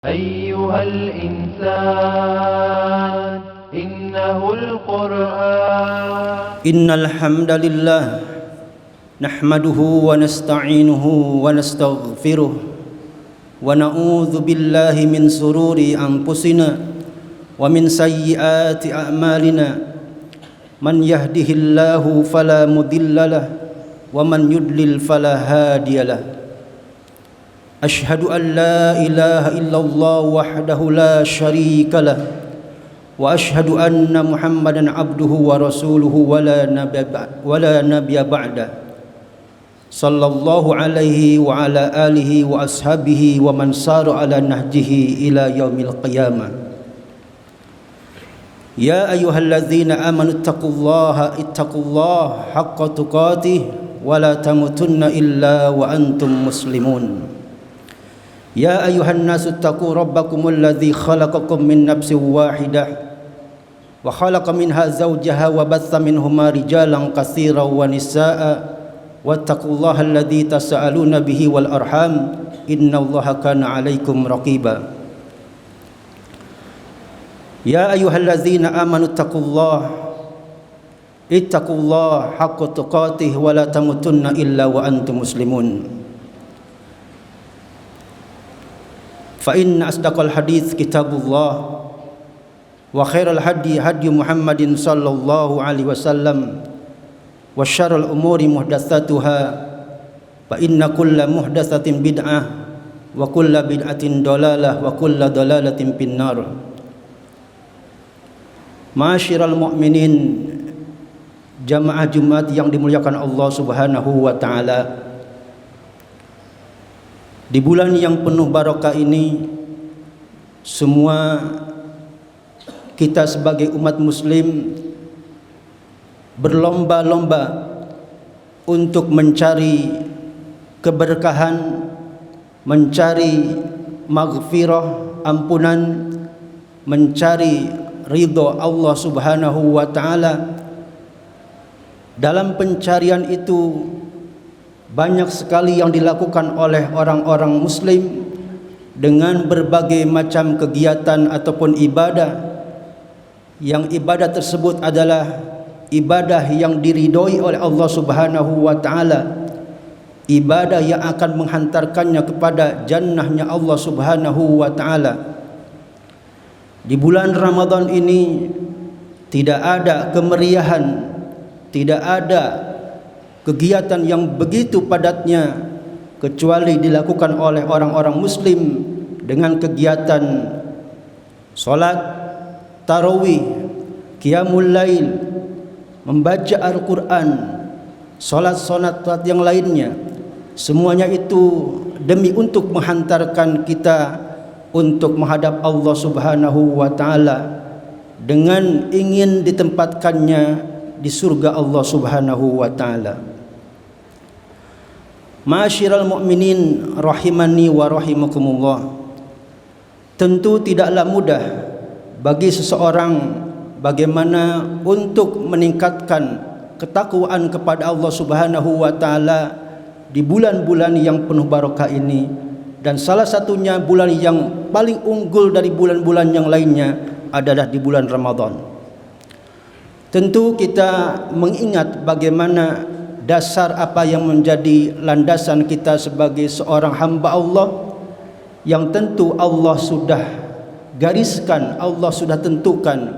أيها الإنسان إنه القرآن إن الحمد لله نحمده ونستعينه ونستغفره ونعوذ بالله من شرور أنفسنا ومن سيئات أعمالنا من يهده الله فلا مضل له ومن يضلل فلا هادي له أشهد أن لا إله إلا الله وحده لا شريك له وأشهد أن محمدا عبده ورسوله ولا نبي بعده صلى الله عليه وعلى آله وأصحابه ومن سار على نهجه إلى يوم القيامة يا أيها الذين آمنوا اتقوا الله حق تقاته ولا تموتن إلا وأنتم مسلمون يا أيها الناس اتقوا ربكم الذي خلقكم من نفس واحدة وخلق منها زوجها وبث منهما رجالا كثيرا ونساء واتقوا الله الذي تساءلون به والأرحام إن الله كان عليكم رقيبا يا أيها الذين آمنوا اتقوا الله حق تقاته ولا تموتن إلا وأنتم مسلمون فإن أصدق الحديث كتاب الله وخير الهدي هدي محمد صلى الله عليه وسلم وشر الأمور محدثاتها فإن كل محدثة بدعة وكل بدعة ضلالة وكل ضلالة في النار Ma'asyiral mu'minin, jamaah Jumat yang dimuliakan Allah Subhanahu wa taala. Di bulan yang penuh barakah ini, semua kita sebagai umat muslim berlomba-lomba untuk mencari keberkahan, mencari maghfirah, ampunan, mencari ridha Allah Subhanahu wa taala. Dalam pencarian itu banyak sekali yang dilakukan oleh orang-orang muslim dengan berbagai macam kegiatan ataupun ibadah, yang ibadah tersebut adalah ibadah yang diridhoi oleh Allah Subhanahu wa taala, ibadah yang akan menghantarkannya kepada jannahnya Allah Subhanahu wa taala. Di bulan Ramadan ini tidak ada kemeriahan, tidak ada kegiatan yang begitu padatnya kecuali dilakukan oleh orang-orang muslim dengan kegiatan salat tarawih, qiyamul lail, membaca Al-Quran, salat-salat yang lainnya. Semuanya itu demi untuk menghantarkan kita untuk menghadap Allah Subhanahu wa taala dengan ingin ditempatkannya di surga Allah Subhanahu wa taala. Ma'asyiral mu'minin rahimani wa rahimakumullah. Tentu tidaklah mudah bagi seseorang bagaimana untuk meningkatkan ketakwaan kepada Allah Subhanahu wa taala di bulan-bulan yang penuh barakah ini. Dan salah satunya bulan yang paling unggul dari bulan-bulan yang lainnya adalah di bulan Ramadan. Tentu kita mengingat bagaimana dasar apa yang menjadi landasan kita sebagai seorang hamba Allah, yang tentu Allah sudah gariskan, Allah sudah tentukan,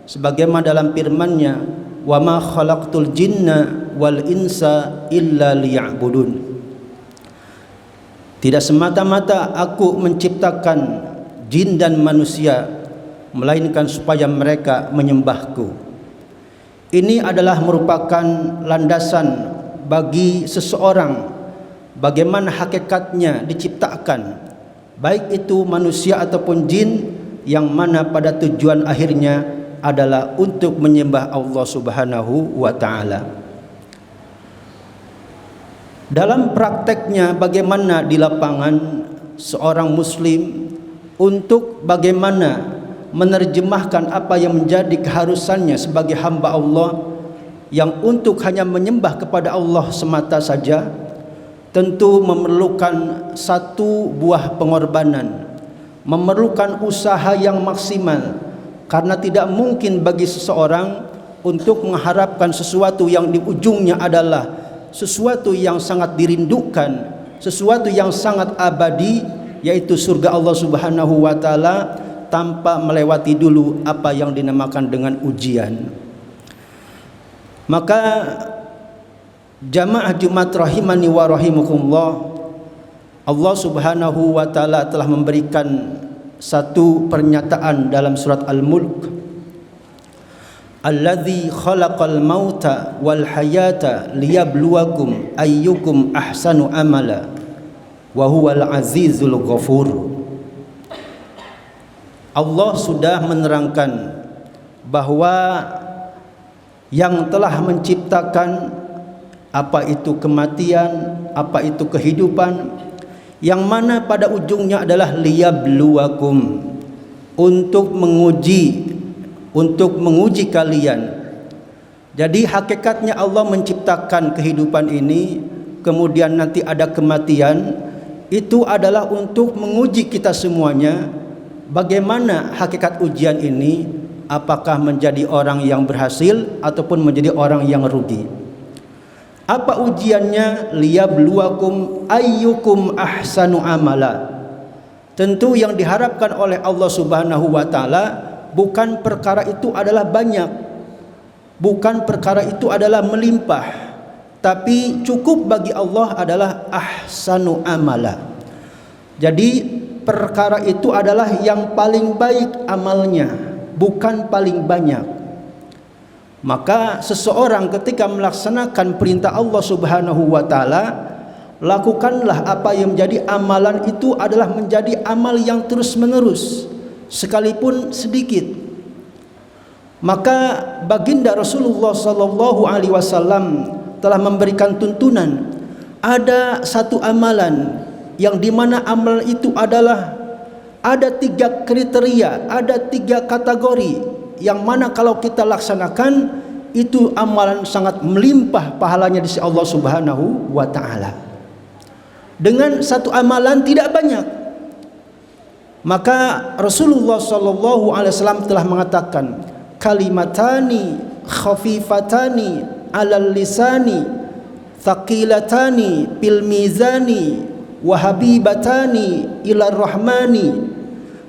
sebagaimana dalam firman-Nya, "Wa ma khalaqtul jinna wal insa illa liya'budun." Tidak semata-mata aku menciptakan jin dan manusia, melainkan supaya mereka menyembahku. Ini adalah merupakan landasan bagi seseorang bagaimana hakikatnya diciptakan, baik itu manusia ataupun jin, yang mana pada tujuan akhirnya adalah untuk menyembah Allah Subhanahu wa taala. Dalam prakteknya bagaimana di lapangan seorang muslim untuk bagaimana menerjemahkan apa yang menjadi keharusannya sebagai hamba Allah, yang untuk hanya menyembah kepada Allah semata saja, tentu memerlukan satu buah pengorbanan, memerlukan usaha yang maksimal, karena tidak mungkin bagi seseorang untuk mengharapkan sesuatu yang di ujungnya adalah sesuatu yang sangat dirindukan, sesuatu yang sangat abadi, yaitu surga Allah Subhanahu wa taala, tanpa melewati dulu apa yang dinamakan dengan ujian. Maka jamaah Jumat rahimani wa rahimakumullah, Allah Subhanahu wa taala telah memberikan satu pernyataan dalam surat Al-Mulk, Alladzi khalaqal mauta wal hayata liyabluwakum ayyukum ahsanu amala wa huwal azizul ghafur. Allah sudah menerangkan bahwa yang telah menciptakan apa itu kematian, apa itu kehidupan, yang mana pada ujungnya adalah liyabluwakum, untuk menguji kalian. Jadi hakikatnya Allah menciptakan kehidupan ini, kemudian nanti ada kematian, itu adalah untuk menguji kita semuanya. Bagaimana hakikat ujian ini, apakah menjadi orang yang berhasil ataupun menjadi orang yang rugi. Apa ujiannya? Liyabluwakum ayyukum ahsanu amala. Tentu yang diharapkan oleh Allah Subhanahu wa taala bukan perkara itu adalah banyak, bukan perkara itu adalah melimpah, tapi cukup bagi Allah adalah ahsanu amala. Jadi perkara itu adalah yang paling baik amalnya, bukan paling banyak. Maka seseorang ketika melaksanakan perintah Allah Subhanahu wa taala, lakukanlah apa yang menjadi amalan itu adalah menjadi amal yang terus-menerus, sekalipun sedikit. Maka baginda Rasulullah sallallahu alaihi wasallam telah memberikan tuntunan, ada satu amalan yang dimana amal itu adalah ada 3 kriteria, ada 3 kategori, yang mana kalau kita laksanakan itu amalan sangat melimpah pahalanya di sisi Allah Subhanahu wa taala. Dengan satu amalan tidak banyak. Maka Rasulullah sallallahu alaihi wasallam telah mengatakan, kalimatani khafifatani 'alal lisani thaqilatani fil mizani wa habibatani ilar rahmani.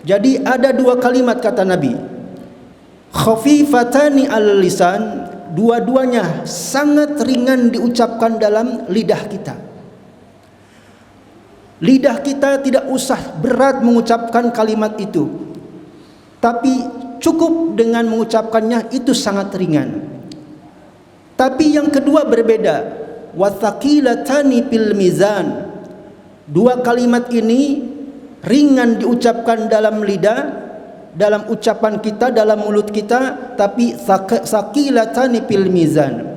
Jadi ada 2 kalimat kata Nabi, khafifatani 'alal lisan, dua-duanya sangat ringan diucapkan dalam lidah kita. Lidah kita tidak usah berat mengucapkan kalimat itu, tapi cukup dengan mengucapkannya itu sangat ringan. Tapi yang kedua berbeda, wathaqilatani fil mizan. 2 kalimat ini ringan diucapkan dalam lidah, dalam ucapan kita, dalam mulut kita, tapi saqilatani fil mizan.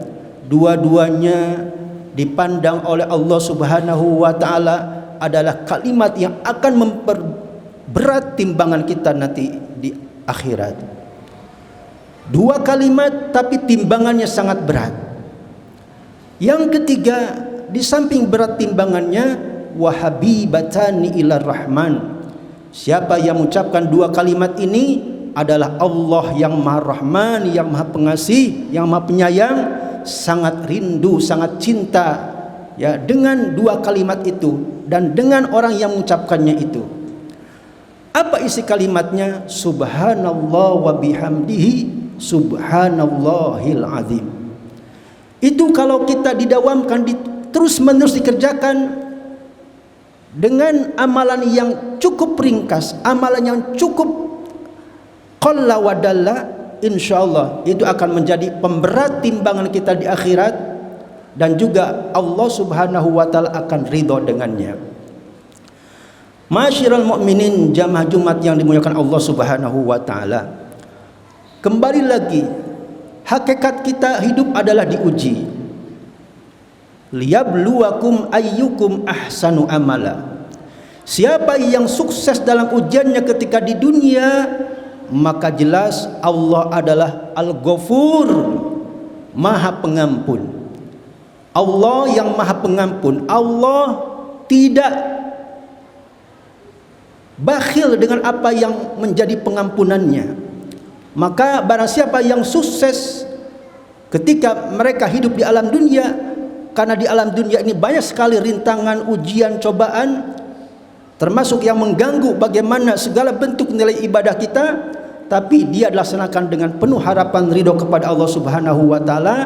Dua-duanya dipandang oleh Allah Subhanahu wa taala adalah kalimat yang akan memperberat timbangan kita nanti di akhirat. 2 kalimat tapi timbangannya sangat berat. Yang ketiga, di samping berat timbangannya, wahabibatani ilar rahman. Siapa yang mengucapkan 2 kalimat ini adalah Allah yang Maha Rahman, yang Maha Pengasih, yang Maha Penyayang, sangat rindu, sangat cinta ya dengan 2 kalimat itu dan dengan orang yang mengucapkannya itu. Apa isi kalimatnya? Subhanallah wa bihamdihi subhanallahil azim. Itu kalau kita didawamkan, terus-menerus dikerjakan dengan amalan yang cukup ringkas, amalan yang cukup qalla wa dalla, insyaallah itu akan menjadi pemberat timbangan kita di akhirat, dan juga Allah Subhanahu wa taala akan ridho dengannya. Masyiral mukminin, jamaah Jumat yang dimuliakan Allah Subhanahu wa taala. Kembali lagi, hakikat kita hidup adalah diuji. Liyabluwakum ayyukum ahsanu amala. Siapa yang sukses dalam ujiannya ketika di dunia, maka jelas Allah adalah Al-Ghafur, Maha Pengampun. Allah yang Maha Pengampun. Allah tidak bakhil dengan apa yang menjadi pengampunannya. Maka barang siapa yang sukses ketika mereka hidup di alam dunia, karena di alam dunia ini banyak sekali rintangan, ujian, cobaan, termasuk yang mengganggu bagaimana segala bentuk nilai ibadah kita, tapi dia dilaksanakan dengan penuh harapan ridho kepada Allah Subhanahu wa taala,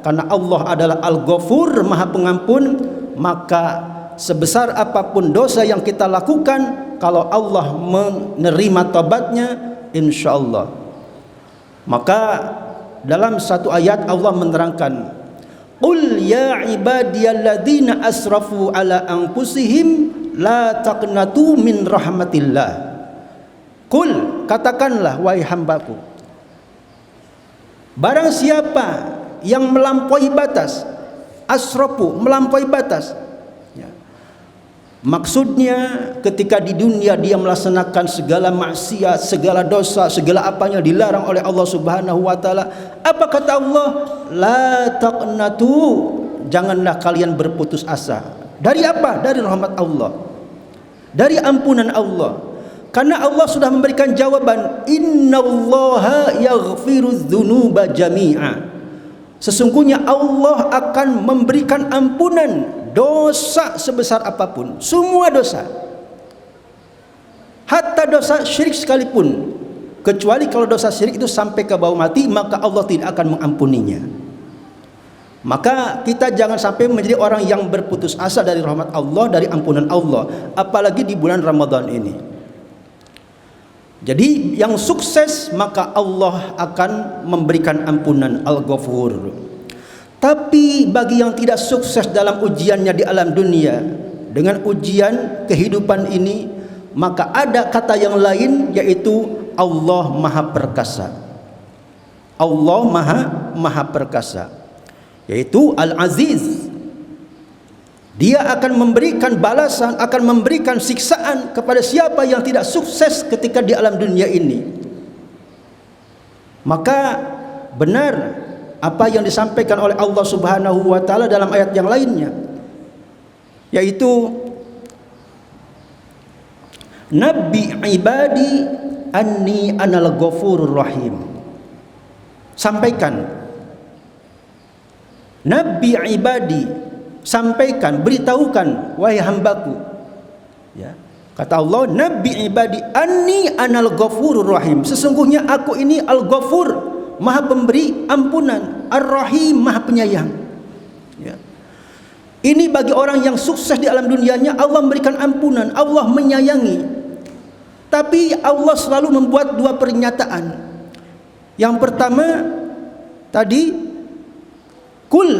karena Allah adalah Al-Ghafur, Maha Pengampun. Maka sebesar apapun dosa yang kita lakukan, kalau Allah menerima taubatnya, insyaallah. Maka dalam satu ayat Allah menerangkan, qul ya ibadiyalladzina asrafu ala anfusihim la taqnatu min rahmatillah. Qul, katakanlah wahai hambaku, barang siapa yang melampaui batas, asrafu, melampaui batas, ya. Maksudnya ketika di dunia dia melaksanakan segala maksiat, segala dosa, segala apanya dilarang oleh Allah Subhanahu wa taala. Apa kata Allah? La taqnatu, janganlah kalian berputus asa. Dari apa? Dari rahmat Allah, dari ampunan Allah. Karena Allah sudah memberikan jawaban, innallaha yaghfirudz dzunuba jami'a. Sesungguhnya Allah akan memberikan ampunan dosa sebesar apapun, semua dosa, hatta dosa syirik sekalipun, kecuali kalau dosa syirik itu sampai ke bau mati, maka Allah tidak akan mengampuninya. Maka kita jangan sampai menjadi orang yang berputus asa dari rahmat Allah, dari ampunan Allah, apalagi di bulan Ramadan ini. Jadi yang sukses maka Allah akan memberikan ampunan, Al-Ghafur. Tapi bagi yang tidak sukses dalam ujiannya di alam dunia, dengan ujian kehidupan ini, maka ada kata yang lain, yaitu Allah Maha Perkasa. Allah Maha Perkasa, yaitu Al-Aziz. Dia akan memberikan balasan, akan memberikan siksaan kepada siapa yang tidak sukses ketika di alam dunia ini. Maka benar apa yang disampaikan oleh Allah Subhanahu wa taala dalam ayat yang lainnya, yaitu Nabi ibadi anni anal ghafurur rahim. Sampaikan, Nabi ibadi, sampaikan, beritahukan wahai hambaku, ya. Kata Allah, Nabi ibadi anni anal ghafurur rahim. Sesungguhnya aku ini Al-Ghafur, Maha Pemberi ampunan, Ar-Rahim, Maha Penyayang, ya. Ini bagi orang yang sukses di alam dunianya, Allah memberikan ampunan, Allah menyayangi. Tapi Allah selalu membuat dua pernyataan. Yang pertama tadi, kul,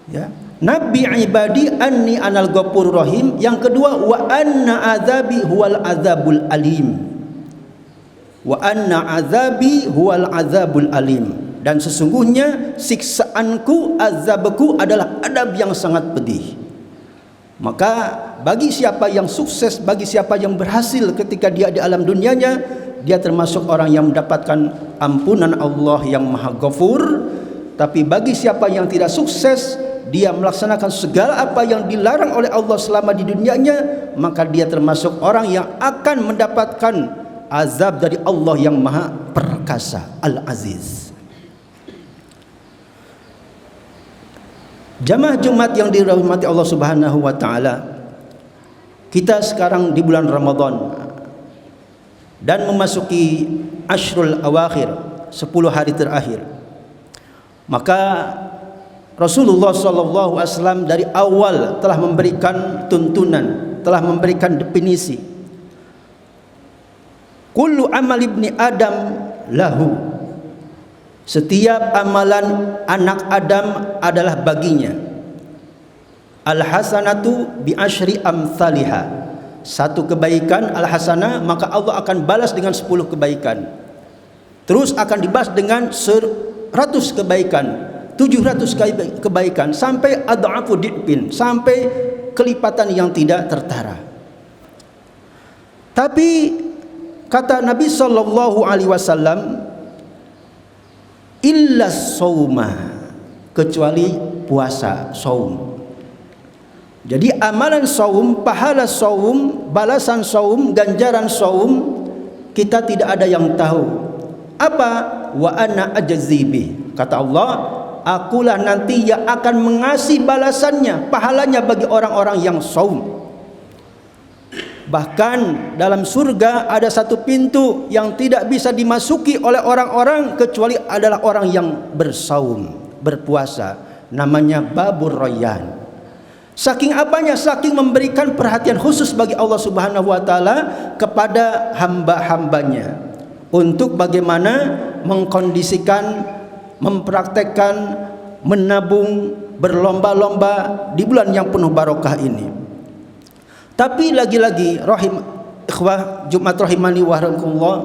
ya, Nabi ibadi anni anal ghafurur rahim. Yang kedua, wa anna azabi huwal azabul alim. Wa anna azabi huwal azabul alim. Dan sesungguhnya siksaanku, azabku adalah adab yang sangat pedih. Maka bagi siapa yang sukses, bagi siapa yang berhasil ketika dia di alam dunianya, dia termasuk orang yang mendapatkan ampunan Allah yang Maha Ghafur. Tapi bagi siapa yang tidak sukses, dia melaksanakan segala apa yang dilarang oleh Allah selama di dunianya, maka dia termasuk orang yang akan mendapatkan azab dari Allah yang Maha Perkasa, Al-Aziz. Jamaah Jumat yang dirahmati Allah Subhanahu wa taala, kita sekarang di bulan Ramadan dan memasuki Ashrul Awakhir, 10 hari terakhir. Maka Rasulullah SAW dari awal telah memberikan tuntunan, telah memberikan definisi. Kullu amal ibni Adam lahu. Setiap amalan anak Adam adalah baginya. Al-hasanatu bi asyri amsalihah. Satu kebaikan al-hasanah, maka Allah akan balas dengan 10 kebaikan. Terus akan dibalas dengan 100 kebaikan, 700 kebaikan, sampai adhafu di'fin, sampai kelipatan yang tidak tertara. Tapi kata Nabi sallallahu alaihi wasallam, illa shauma, kecuali puasa, saum. Jadi amalan saum, pahala saum, balasan saum, ganjaran saum, kita tidak ada yang tahu. Apa? Wa ana ajzibi. Kata Allah, akulah nanti yang akan mengasih balasannya, pahalanya bagi orang-orang yang saum. Bahkan dalam surga ada satu pintu yang tidak bisa dimasuki oleh orang-orang kecuali adalah orang yang bersaum, berpuasa. Namanya Babur Rayyan. Saking apanya? Saking memberikan perhatian khusus bagi Allah Subhanahu wa taala kepada hamba-hambanya untuk bagaimana mengkondisikan, mempraktekkan, menabung, berlomba-lomba di bulan yang penuh barokah ini. Tapi lagi-lagi ikhwah Jumat rahimani wa rahimakumullah,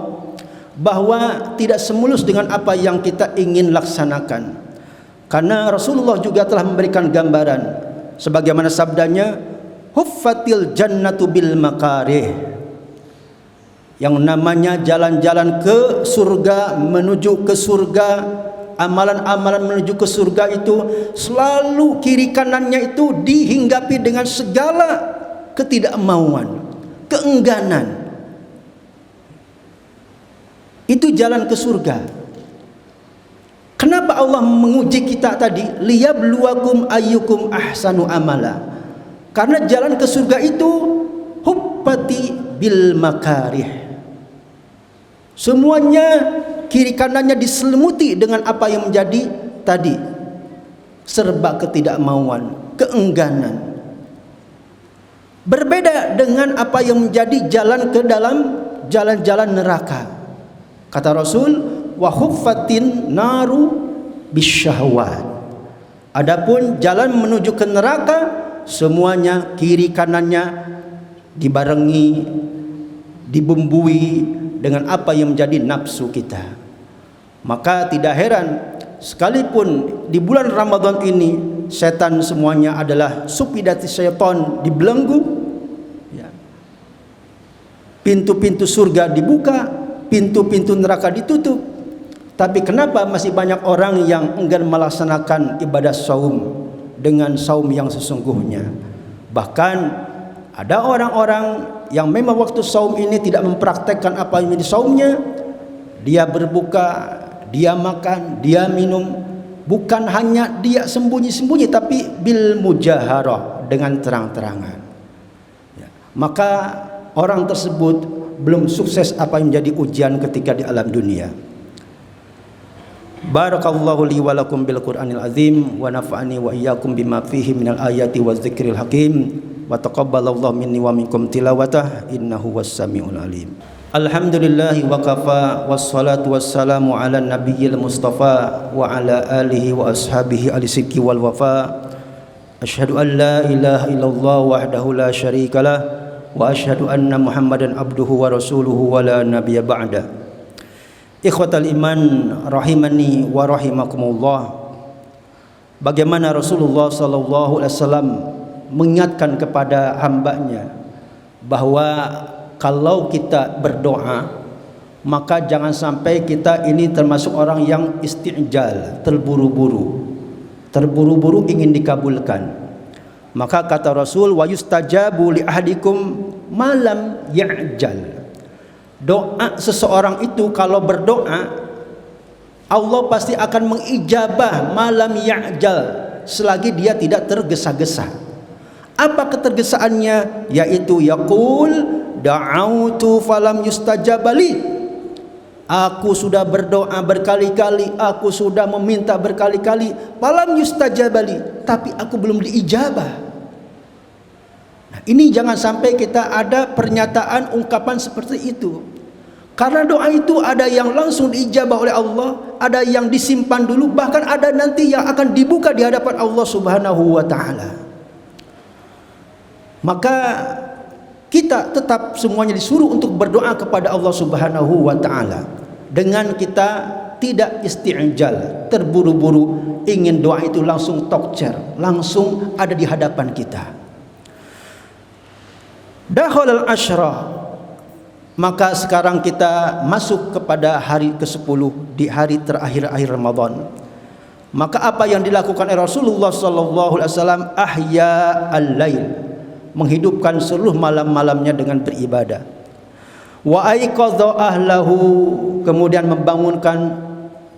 bahwa tidak semulus dengan apa yang kita ingin laksanakan. Karena Rasulullah juga telah memberikan gambaran sebagaimana sabdanya, huffatil jannatu bil makarih. Yang namanya jalan-jalan ke surga, menuju ke surga, amalan-amalan menuju ke surga itu selalu kiri kanannya itu dihinggapi dengan segala ketidakmauan, keengganan. Itu jalan ke surga. Kenapa Allah menguji kita tadi? Liyabluwakum ayyukum ahsanu amala. Karena jalan ke surga itu hubbati bil makarih. Semuanya kiri kanannya diselimuti dengan apa yang menjadi tadi serba ketidakmauan, keengganan. Berbeda dengan apa yang menjadi jalan ke dalam jalan-jalan neraka. Kata Rasul, wa huffatin naru bisyahwat. Adapun jalan menuju ke neraka semuanya kiri kanannya dibarengi, dibumbui dengan apa yang menjadi nafsu kita. Maka tidak heran sekalipun di bulan Ramadan ini setan semuanya adalah supidati syaitan, dibelenggu, ya. Pintu-pintu surga dibuka, pintu-pintu neraka ditutup. Tapi kenapa masih banyak orang yang enggan melaksanakan ibadah saum dengan saum yang sesungguhnya? Bahkan ada orang-orang yang memang waktu saum ini tidak mempraktekkan apa yang menjadi saumnya. Dia berbuka, dia makan, dia minum. Bukan hanya dia sembunyi-sembunyi, tapi bil mujaharah, dengan terang-terangan, ya. Maka orang tersebut belum sukses apa yang menjadi ujian ketika di alam dunia. Barakallahu li wa lakum bil Qur'anil azim wa nafa'ani wa iyyakum bima fihi minal ayati waz zikril hakim wa taqabbalallahu minni wa minkum tilawatah innahu was-sami'ul alim. Alhamdulillahi wa kafa wassalatu wassalamu ala nabiyyil mustafa wa ala alihi wa ashabihi alisidqi wal wafa. Asyhadu an la ilaha illallah wahdahu la syarikalah wa asyhadu anna Muhammadan abduhu wa rasuluhu wa la nabiyya ba'da. Ikhwatal iman rahimani wa rahimakumullah. Bagaimana Rasulullah sallallahu alaihi wasallam mengingatkan kepada hambanya bahwa kalau kita berdoa maka jangan sampai kita ini termasuk orang yang isti'jal, terburu-buru ingin dikabulkan. Maka kata Rasul, wa yustajabu li ahadikum malam ya'jal. Doa seseorang itu kalau berdoa Allah pasti akan mengijabah malam ya'jal, selagi dia tidak tergesa-gesa. Apa ketergesaannya? Yaitu yaqul da'autu falam yustajabali. Aku sudah berdoa berkali-kali, aku sudah meminta berkali-kali, falam yustajabali, tapi aku belum diijabah. Nah, ini jangan sampai kita ada pernyataan ungkapan seperti itu. Karena doa itu ada yang langsung diijabah oleh Allah, ada yang disimpan dulu, bahkan ada nanti yang akan dibuka di hadapan Allah Subhanahu wa taala. Maka kita tetap semuanya disuruh untuk berdoa kepada Allah Subhanahu wa taala dengan kita tidak isti'jal, terburu-buru ingin doa itu langsung tokcer, langsung ada di hadapan kita. Dakhalal asyra, maka sekarang kita masuk kepada hari ke-10 di hari terakhir akhir Ramadan. Maka apa yang dilakukan oleh Rasulullah sallallahu alaihi wasallam, ahya al-lail, menghidupkan seluruh malam-malamnya dengan beribadah. Wa aiqadha ahlahu, kemudian membangunkan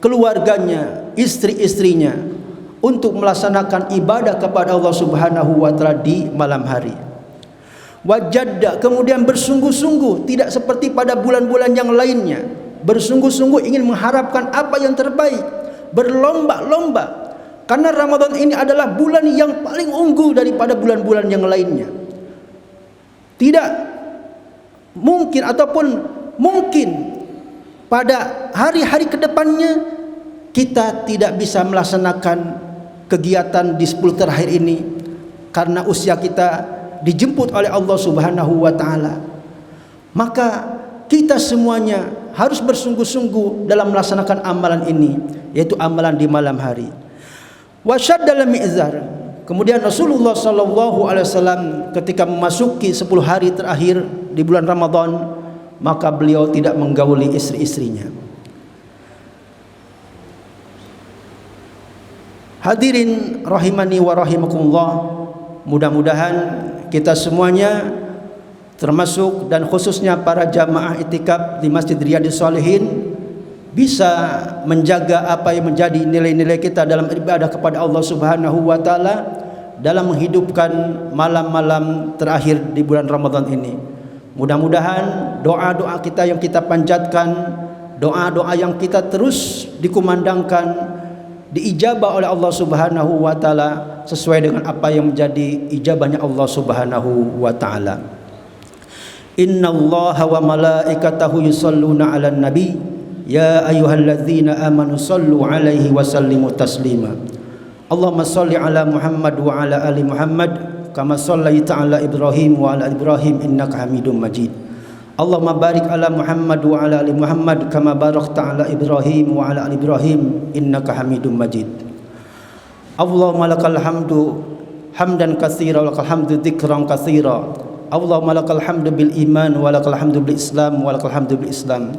keluarganya, istri-istrinya untuk melaksanakan ibadah kepada Allah Subhanahu wa taala di malam hari. Wajadda, kemudian bersungguh-sungguh, tidak seperti pada bulan-bulan yang lainnya, bersungguh-sungguh ingin mengharapkan apa yang terbaik, berlomba-lomba, karena Ramadan ini adalah bulan yang paling unggul daripada bulan-bulan yang lainnya. Tidak mungkin ataupun mungkin pada hari-hari kedepannya kita tidak bisa melaksanakan kegiatan di 10 terakhir ini, karena usia kita dijemput oleh Allah Subhanahu wa taala. Maka kita semuanya harus bersungguh-sungguh dalam melaksanakan amalan ini, yaitu amalan di malam hari. Wasyaddal mi'zar, kemudian Rasulullah sallallahu alaihi wasallam ketika memasuki 10 hari terakhir di bulan Ramadan, maka beliau tidak menggauli istri-istrinya. Hadirin rahimani wa rahimakumullah, mudah-mudahan kita semuanya, termasuk dan khususnya para jamaah itikaf di Masjid Riyadhis Shalihin, bisa menjaga apa yang menjadi nilai-nilai kita dalam ibadah kepada Allah Subhanahu wa taala dalam menghidupkan malam-malam terakhir di bulan Ramadan ini. Mudah-mudahan doa-doa kita yang kita panjatkan, doa-doa yang kita terus dikumandangkan, diijabah oleh Allah Subhanahu wa taala sesuai dengan apa yang menjadi ijabahnya Allah Subhanahu wa taala. Innallaha wa malaikatahu yusholluna 'alan nabi ya ayyuhalladzina amanu shallu 'alaihi wa sallimu taslima. Allahumma shalli 'ala Muhammad wa 'ala ali Muhammad kama shallaita 'ala Ibrahim wa 'ala Ibrahim innaka Hamidum Majid. Allahumma barik 'ala Muhammad wa 'ala ali Muhammad kama barakta 'ala Ibrahim wa 'ala ali Ibrahim innaka Hamidum Majid. Allahumma lakal hamdu hamdan katsira wa lakal hamdu dzikran katsira. Allahumma lakal hamdu bil iman wa lakal hamdu bil Islam wa lakal hamdu bil Islam.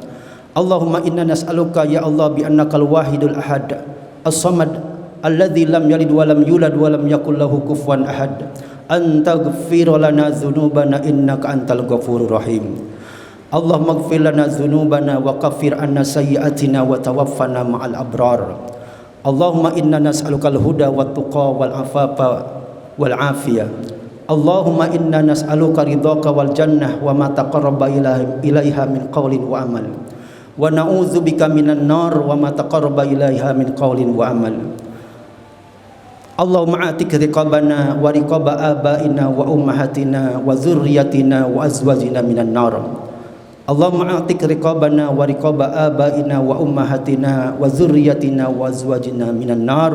Allahumma inna nas'aluka ya Allah bi annakal wahidul ahad as-samad alladzi lam yalid wa lam yulad wa lam yakul lahu kufuwan ahad an taghfir lana dzunubana innaka antal ghafurur rahim. Allahumma ighfir lana dzunubana wa kaffir anna sayyi'atina wa tawaffana ma'al abrar. Allahumma inna nas'alukal huda wat tuqa wal afafa wal afiyah. Allahumma inna nas'aluka ridhaka wal jannah wa ma taqarraba ilaiha min qawlin wa amal. Wa na'udzubika minan nar wa ma taqarraba ilaiha min qawlin wa amal. Allahumma atik riqabana wa riqaba abaina wa ummahatina wa dzurriyyatina wa azwajina minan nar. Allahumma atik riqabana wa riqaba abaina wa ummahatina wa dzurriyyatina wa azwajina minan nar.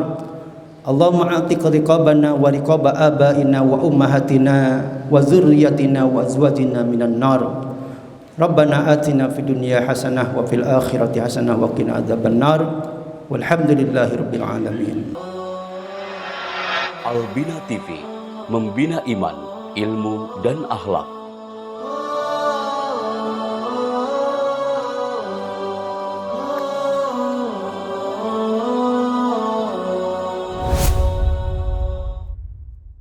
Allahumma atik riqabana wa riqaba abaina wa ummahatina wa dzurriyyatina wa azwajina minan nar. Rabbana atina fid dunya hasanah wa fil akhirati hasanah wa qina adzaban nar. Walhamdulillahirabbil alamin. Al-Bina TV, membina iman, ilmu dan akhlak.